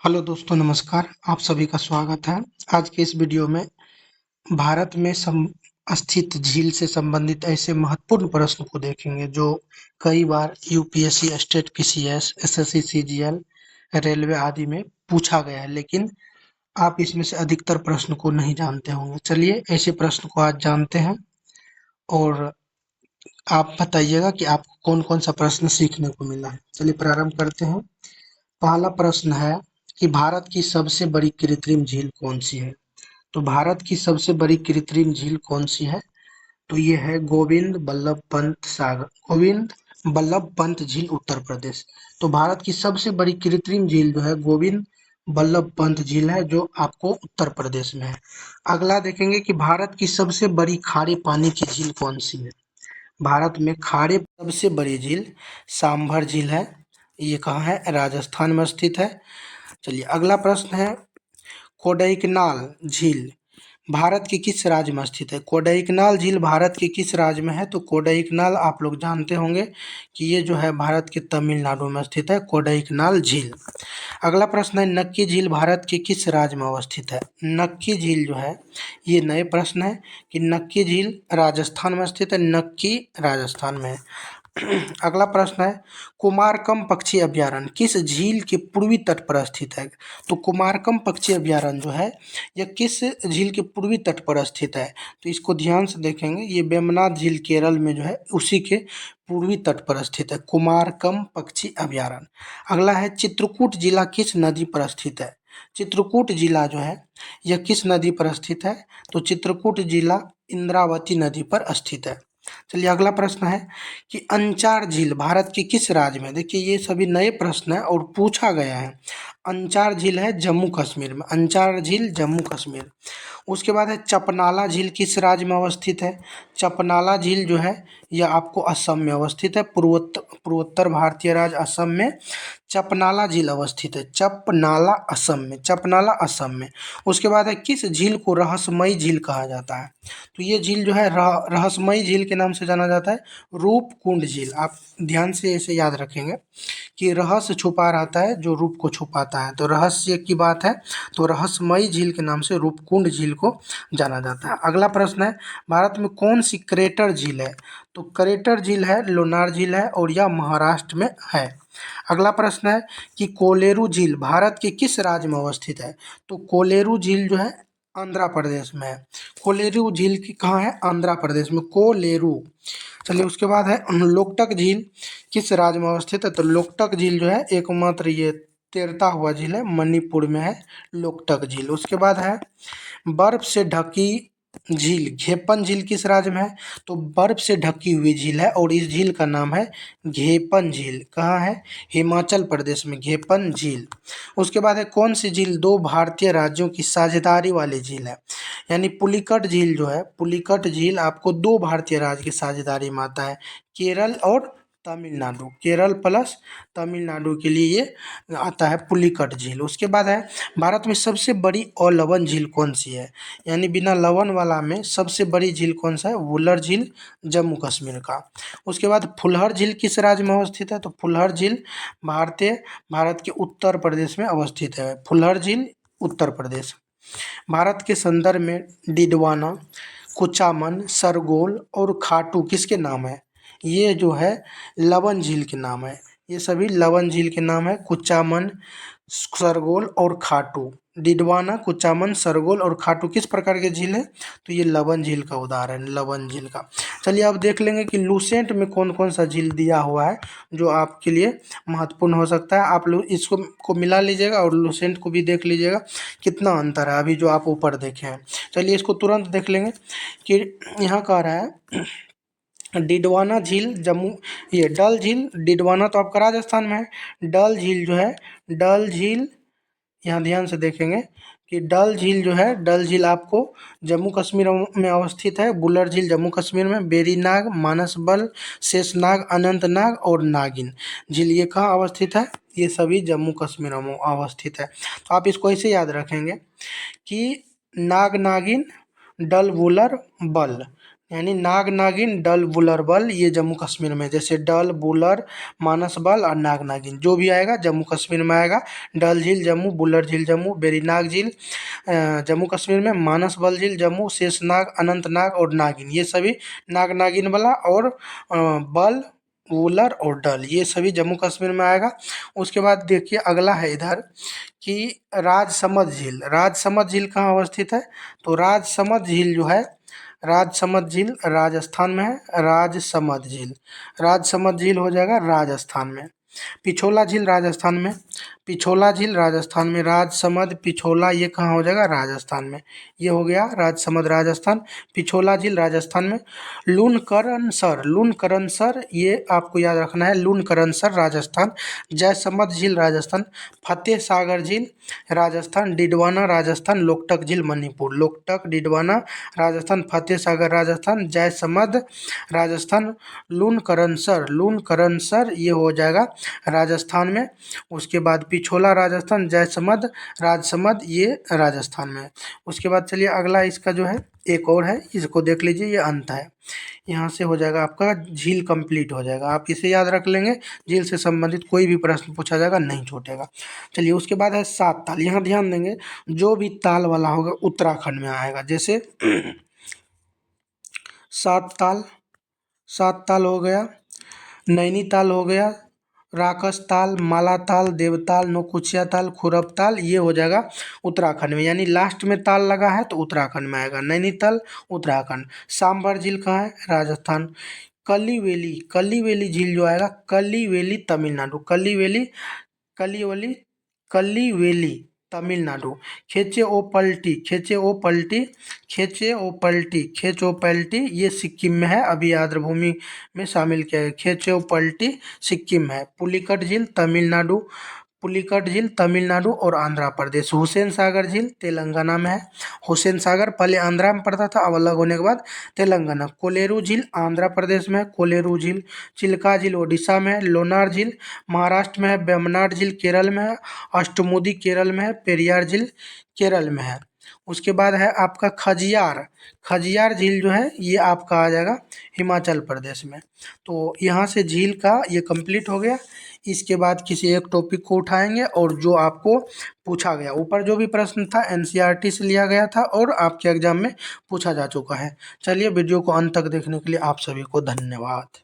Hello दोस्तों, नमस्कार। आप सभी का स्वागत है। आज के इस वीडियो में भारत में स्थित झील से संबंधित ऐसे महत्वपूर्ण प्रश्न को देखेंगे जो कई बार UPSC, state PCS, SSC, CGL, railway आदि में पूछा गया है, लेकिन आप इसमें से अधिकतर प्रश्न को नहीं जानते होंगे। चलिए ऐसे प्रश्न को आज जानते हैं और आप बताइएगा कि आपको कौन कौन सा प्रश्न सीखने को मिला है। चलिए प्रारंभ करते हैं। पहला प्रश्न है कि भारत की सबसे बड़ी कृत्रिम झील कौन सी है? तो भारत की सबसे बड़ी कृत्रिम झील कौन सी है? तो ये है गोविंद बल्लभ पंत झील, उत्तर प्रदेश। तो भारत की सबसे बड़ी कृत्रिम झील जो है गोविंद बल्लभ पंत झील है, जो आपको उत्तर प्रदेश में है। अगला देखेंगे कि भारत की सबसे बड़ी खारे पानी की झील कौन सी है? भारत में खारे सबसे बड़ी झील सांभर झील है। ये कहाँ है? राजस्थान में स्थित है। चलिए अगला प्रश्न है, कोडैकनाल झील भारत के किस राज्य में स्थित है? कोडैकनाल झील भारत के किस राज्य में है? तो कोडैकनाल आप लोग जानते होंगे कि ये जो है भारत के तमिलनाडु में स्थित है, कोडैकनाल झील। अगला प्रश्न है, नक्की झील भारत के किस राज्य में अवस्थित है? नक्की झील जो है, ये नए प्रश्न है कि नक्की झील राजस्थान में स्थित है, नक्की राजस्थान में है। अगला प्रश्न है, कुमारकम पक्षी अभयारण्य किस झील के पूर्वी तट पर स्थित है? तो कुमारकम पक्षी अभयारण्य जो है यह किस झील के पूर्वी तट पर स्थित है? तो इसको ध्यान से देखेंगे, ये वेम्बनाथ झील केरल में जो है उसी के पूर्वी तट पर स्थित है, कुमारकम पक्षी अभयारण्य। अगला है, चित्रकूट जिला किस नदी पर स्थित है? चित्रकूट जिला जो है यह किस नदी पर स्थित है? तो चित्रकूट जिला इंद्रावती नदी पर स्थित है। चलिए अगला प्रश्न है कि अंचार झील भारत के किस राज्य में? देखिए ये सभी नए प्रश्न है और पूछा गया है। अंचार झील है जम्मू कश्मीर में, अंचार झील जम्मू कश्मीर। उसके बाद है, चपनाला झील किस राज्य में अवस्थित है? चपनाला झील जो है यह आपको असम में अवस्थित है, पूर्वोत्तर भारतीय राज्य असम में चपनाला झील अवस्थित है, चपनाला असम में, चपनाला असम में। उसके बाद है, किस झील को रहस्यमयी झील कहा जाता है? तो ये झील जो है रहस्यमयी झील के नाम से जाना जाता है, रूपकुंड झील। आप ध्यान से इसे याद रखेंगे कि रहस्य छुपा रहता है जो रूप को छुपाता है, तो रहस्य की बात है, तो रहस्यमयी झील के नाम से रूपकुंड झील को जाना जाता है। अगला प्रश्न है, भारत में कौन सी क्रेटर झील है? तो क्रेटर झील है लोनार झील है और यह महाराष्ट्र में है। अगला प्रश्न है कि कोलेरू झील भारत के किस राज्य में अवस्थित है? तो कोलेरू झील जो है आंध्र प्रदेश में है। कोलेरू झील की कहाँ है? आंध्र प्रदेश में, कोलेरू। चलिए उसके बाद है, लोकटक झील किस राज्य में अवस्थित है? तो लोकटक झील जो है एकमात्र ये तैरता हुआ झील है, मणिपुर में है लोकटक झील। उसके बाद है, बर्फ से ढकी झील घेपन झील किस राज्य में है? तो बर्फ से ढकी हुई झील है और इस झील का नाम है घेपन झील। कहाँ है? हिमाचल प्रदेश में, घेपन झील। उसके बाद है, कौन सी झील दो भारतीय राज्यों की साझेदारी वाली झील है? यानी पुलिकट झील जो है, पुलिकट झील आपको दो भारतीय राज्य की साझेदारी में आता है, केरल और तमिलनाडु, केरल प्लस तमिलनाडु के लिए ये आता है पुलिकट झील। उसके बाद है, भारत में सबसे बड़ी अलवन झील कौन सी है? यानी बिना लवन वाला में सबसे बड़ी झील कौन सा है? वुलर झील, जम्मू कश्मीर का। उसके बाद फुलहर झील किस राज्य में अवस्थित है? तो फुलहर झील भारत के उत्तर प्रदेश में अवस्थित है, फुलहर झील उत्तर प्रदेश। भारत के संदर्भ में डिडवाना, कुचामन, सरगोल और खाटू किसके नाम है? ये जो है लवन झील के नाम है, ये सभी लवन झील के नाम है, कुचामन, सरगोल और खाटू। डिडवाना, कुचामन, सरगोल और खाटू किस प्रकार के झील है? तो ये लवन झील का उदाहरण, लवन झील का। चलिए अब देख लेंगे कि लूसेंट में कौन कौन सा झील दिया हुआ है जो आपके लिए महत्वपूर्ण हो सकता है। आप लोग इसको मिला लीजिएगा और लूसेंट को भी देख लीजिएगा कितना अंतर है अभी जो आप ऊपर देखे हैं। चलिए इसको तुरंत देख लेंगे कि यहाँ कह रहा है, डिडवाना झील जम्मू, ये डल झील, डिडवाना तो आपका राजस्थान में है, डल झील जो है, डल झील यहाँ ध्यान से देखेंगे कि डल झील जो है, डल झील आपको जम्मू कश्मीर में अवस्थित है, बुलर झील जम्मू कश्मीर में, बेरीनाग, मानसबल, शेषनाग, अनंतनाग और नागिन झील ये कहाँ अवस्थित है? ये सभी जम्मू कश्मीर में अवस्थित है। तो आप इसको ऐसे याद रखेंगे कि नाग नागिन, डल वुलर, बल, यानी नाग नागिन डल बुलर बल, ये जम्मू कश्मीर में, जैसे डल बुलर मानस बल और नाग नागिन जो भी आएगा जम्मू कश्मीर में आएगा। डल झील जम्मू, बुलर झील जम्मू, वेरीनाग झील जम्मू कश्मीर में, मानस बल झील जम्मू, शेषनाग, अनंतनाग और नागिन ये सभी नाग नागिन वाला, और बल वुलर और डल ये सभी जम्मू कश्मीर में आएगा। उसके बाद देखिए अगला है इधर कि राजसमंद झील। राजसमंद झील कहाँ अवस्थित है? तो राजसमंद झील जो है, राजसमंद झील राजस्थान में है। राजसमंद झील, राजसमंद झील हो जाएगा राजस्थान में। पिछोला झील राजस्थान में, पिछोला झील राजस्थान में, राजसमंद पिछोला ये कहाँ हो जाएगा? राजस्थान में। ये हो गया राजसमंद राजस्थान, पिछोला झील राजस्थान में। लूनकरनसर, लूनकरनसर ये आपको याद रखना है, लूनकरनसर राजस्थान। जयसमंद झील राजस्थान, फतेह सागर झील राजस्थान, डिडवाना राजस्थान, लोकटक झील मणिपुर। लोकटक, डिडवाना राजस्थान, फतेह सागर राजस्थान, जयसमंद राजस्थान, लूनकरनसर, लूनकरनसर ये हो जाएगा राजस्थान में। उसके बाद पिछोला राजस्थान, जयसमंद, राजसमंद ये राजस्थान में। उसके बाद चलिए अगला इसका जो है एक और है, इसको देख लीजिए, ये अंत है। यहाँ से हो जाएगा आपका झील कंप्लीट हो जाएगा। आप इसे याद रख लेंगे, झील से संबंधित कोई भी प्रश्न पूछा जाएगा नहीं छूटेगा। चलिए उसके बाद है सात ताल। यहाँ ध्यान देंगे जो भी ताल वाला होगा उत्तराखंड में आएगा। जैसे सात ताल, सात ताल हो गया, नैनीताल हो गया, राकस ताल, माला ताल, देवताल, नौकुचिया ताल, खुरब ताल ये हो जाएगा उत्तराखंड में। यानी लास्ट में ताल लगा है तो उत्तराखंड में आएगा। नैनीताल उत्तराखंड। सांभर झील कहाँ है? राजस्थान। कलिवेली, कलिवेली झील जो आएगा, कलिवेली तमिलनाडु, कलिवेली, कलिवेली, कलिवेली तमिलनाडु। खेचे ओ पल्टी, खेचे ओ पल्टी, खेचे ओ पल्टी, खेच ओ पल्टी ये सिक्किम में है, अभी आर्द्रभूमि में शामिल किया गया। खेचे ओ पल्टी सिक्किम में है। पुलिकट झील तमिलनाडु, पुलिकट झील तमिलनाडु और आंध्र प्रदेश। हुसैन सागर झील तेलंगाना में है। हुसैन सागर पहले आंध्रा में पड़ता था, अब अलग होने के बाद तेलंगाना। कोलेरू झील आंध्र प्रदेश में है, कोलेरू झील। चिल्का झील ओडिशा में है। लोनार झील महाराष्ट्र में है। वेम्बनाड झील केरल में है। अष्टमुदी केरल में है। पेरियार झील केरल में है। उसके बाद है आपका खजियार, खजियार झील जो है ये आपका आ जाएगा हिमाचल प्रदेश में। तो यहाँ से झील का ये कंप्लीट हो गया। इसके बाद किसी एक टॉपिक को उठाएंगे और जो आपको पूछा गया, ऊपर जो भी प्रश्न था एनसीईआरटी से लिया गया था और आपके एग्जाम में पूछा जा चुका है। चलिए वीडियो को अंत तक देखने के लिए आप सभी को धन्यवाद।